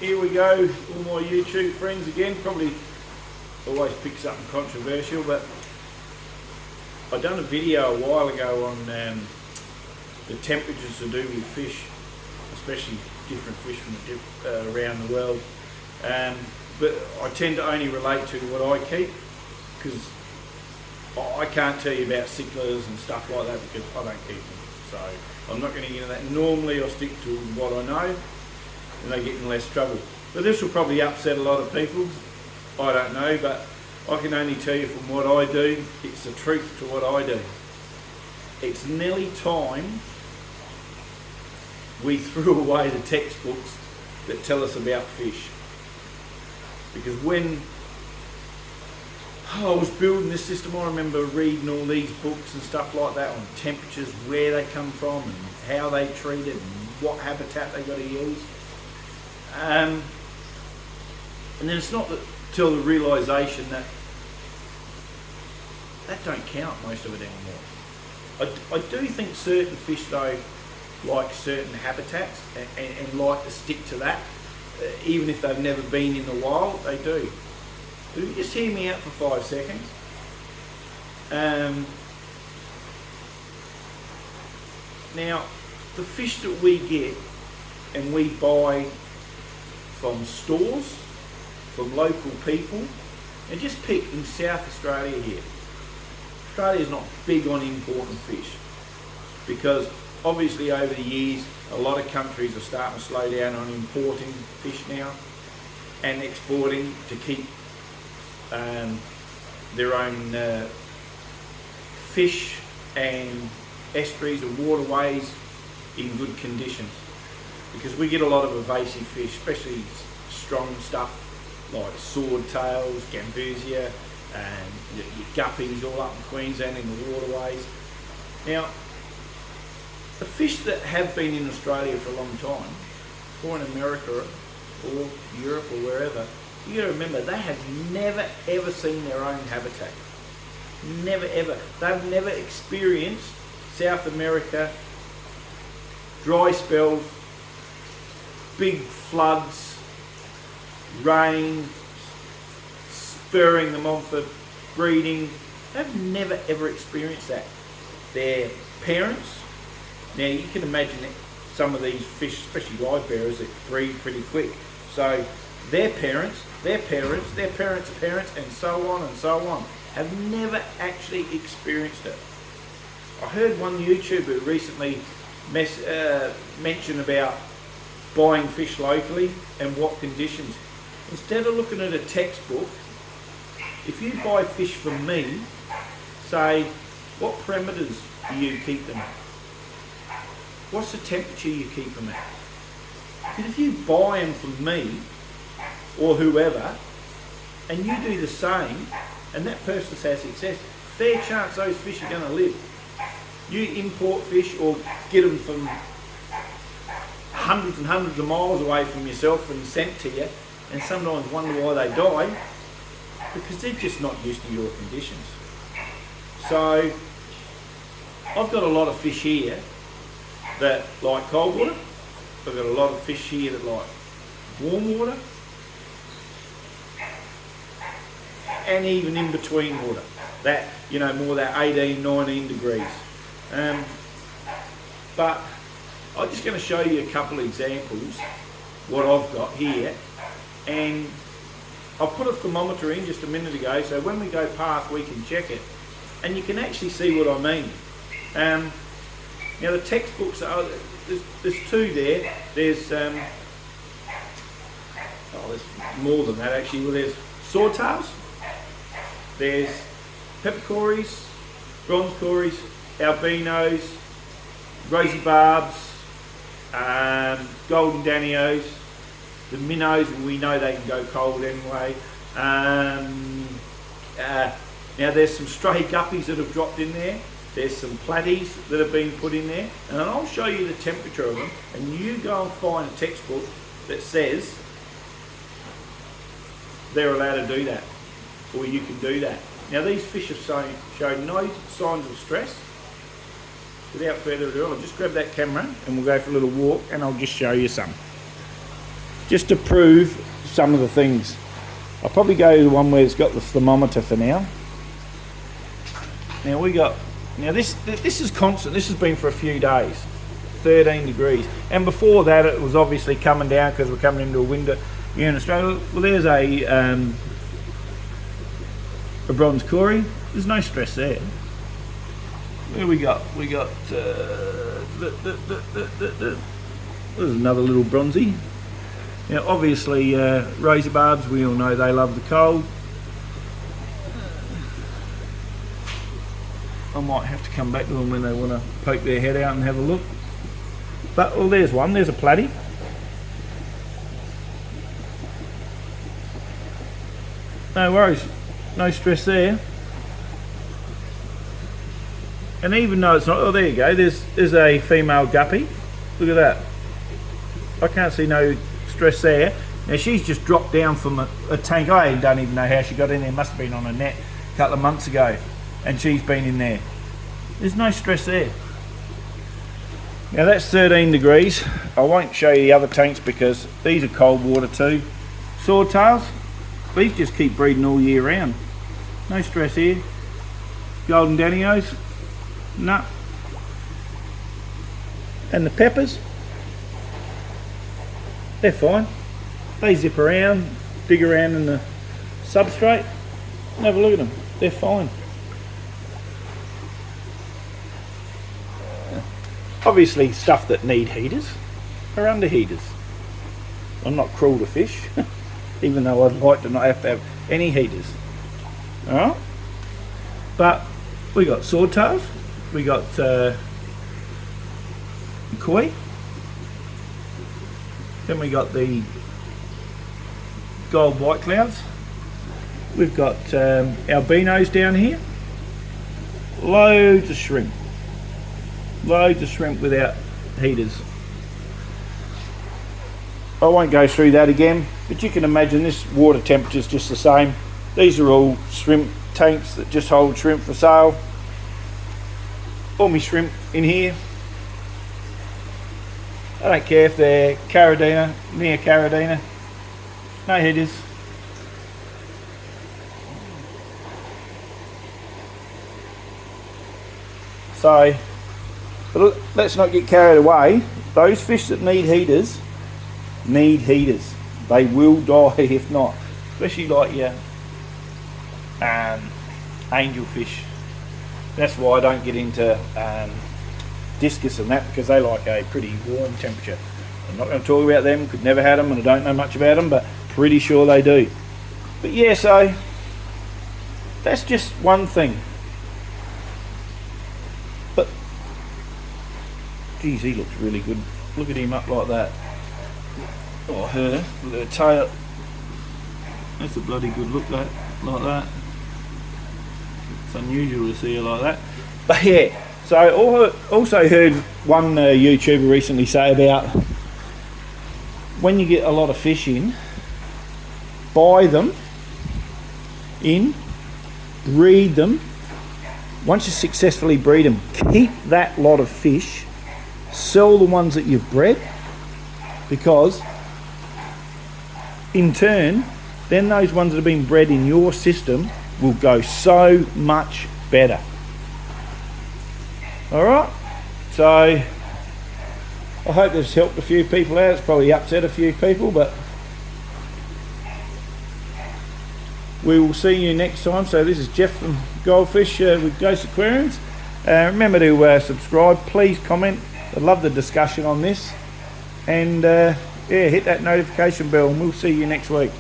Here we go, all my YouTube friends again. Probably always pick something controversial, but I done a video a while ago on the temperatures to do with fish, especially different fish from around the world. But I tend to only relate to what I keep, because I can't tell you about cichlids and stuff like that because I don't keep them. So I'm not going to get into that. Normally I stick to what I know and they get in less trouble. But this will probably upset a lot of people. I don't know, but I can only tell you from what I do, it's the truth to what I do. It's nearly time we threw away the textbooks that tell us about fish. Because when I was building this system, I remember reading all these books and stuff like that on temperatures, where they come from and how they treat it and what habitat they got to use. And then it's not till the realisation that that don't count, most of it anymore. I do think certain fish though like certain habitats and like to stick to that, even if they've never been in the wild, they do. But if you just hear me out for 5 seconds. Now, the fish that we get and we buy from stores, from local people, and just pick in South Australia here. Australia is not big on importing fish because obviously over the years a lot of countries are starting to slow down on importing fish now and exporting to keep their own fish and estuaries and waterways in good condition, because we get a lot of invasive fish, especially strong stuff like swordtails, gambusia, and your guppies all up in Queensland in the waterways. Now, the fish that have been in Australia for a long time, or in America or Europe or wherever, you got to remember they have never ever seen their own habitat. Never ever. They've never experienced South America, dry spells, big floods, rain, spurring them on for breeding. They've never ever experienced that. Their parents, now you can imagine that some of these fish, especially live bearers, that breed pretty quick. So their parents, their parents, their parents' parents, and so on, have never actually experienced it. I heard one YouTuber recently mention about buying fish locally and what conditions. Instead of looking at a textbook, if you buy fish from me, say, what parameters do you keep them at? What's the temperature you keep them at? Because if you buy them from me, or whoever, and you do the same, and that person has success, fair chance those fish are going to live. You import fish or get them from hundreds and hundreds of miles away from yourself and sent to you, and sometimes wonder why they die, because they're just not used to your conditions. So I've got a lot of fish here that like cold water. I've got a lot of fish here that like warm water, and even in between water, that, you know, more that 18, 19 degrees. But I'm just going to show you a couple of examples what I've got here, and I put a thermometer in just a minute ago, so when we go past we can check it, and you can actually see what I mean. Now the textbooks are, there's two there. There's there's more than that actually. Well, there's swordtails, there's peppercorys, bronze cories, albinos, rosy barbs, golden danios, the minnows. We know they can go cold anyway. Now there's some stray guppies that have dropped in there. There's some platies that have been put in there, and I'll show you the temperature of them, and you go and find a textbook that says they're allowed to do that, or you can do that. Now these fish have shown no signs of stress. Without further ado, I'll just grab that camera and we'll go for a little walk, and I'll just show you some. just to prove some of the things. I'll probably go to the one where it's got the thermometer for now. Now this is constant. This has been for a few days, 13 degrees. And before that, it was obviously coming down because we're coming into a winter here in Australia. Well, there's a bronze Cory. There's no stress there. Where we got? We got there's another little bronzy. Now, obviously, rosy barbs. We all know they love the cold. I might have to come back to them when they want to poke their head out and have a look. But, well, there's one. There's a platy. No worries. No stress there. And even though it's not... Oh, there you go. There's a female guppy. Look at that. I can't see no stress there. Now, she's just dropped down from a tank. I don't even know how she got in there. Must have been on a net a couple of months ago. And she's been in there. There's no stress there. Now that's 13 degrees. I won't show you the other tanks because these are cold water too. Swordtails, these just keep breeding all year round. No stress here. Golden Danios, nah. And the peppers, they're fine. They zip around, dig around in the substrate. Have a look at them, they're fine. Obviously, stuff that need heaters are under heaters. I'm not cruel to fish, even though I'd like to not have to have any heaters. Alright? But we got swordtails, we got koi, then we got the gold white clouds, we've got albinos down here, loads of shrimp. Loads of shrimp without heaters. I won't go through that again, but you can imagine this water temperature is just the same. These are all shrimp tanks that just hold shrimp for sale. All my shrimp in here. I don't care if they're Caridina, near Caridina. No heaters. So, but let's not get carried away. Those fish that need heaters need heaters. They will die if not. Especially like your angelfish. That's why I don't get into discus and that, because they like a pretty warm temperature. I'm not going to talk about them, could never had them and I don't know much about them, but pretty sure they do. But yeah, so that's just one thing. But geez, he looks really good. Look at him up like that. Or her, with her tail. That's a bloody good look, that, like that. It's unusual to see her like that. But yeah, so I also heard one YouTuber recently say about when you get a lot of fish in, buy them in, breed them. Once you successfully breed them, keep that lot of fish, sell the ones that you've bred, because in turn, then those ones that have been bred in your system will go so much better. Alright, so I hope this helped a few people out. It's probably upset a few people, but we will see you next time. So this is Jeff from Goldfish with Ghost Aquariums. Remember to subscribe, please comment. I love the discussion on this, and yeah, hit that notification bell and we'll see you next week.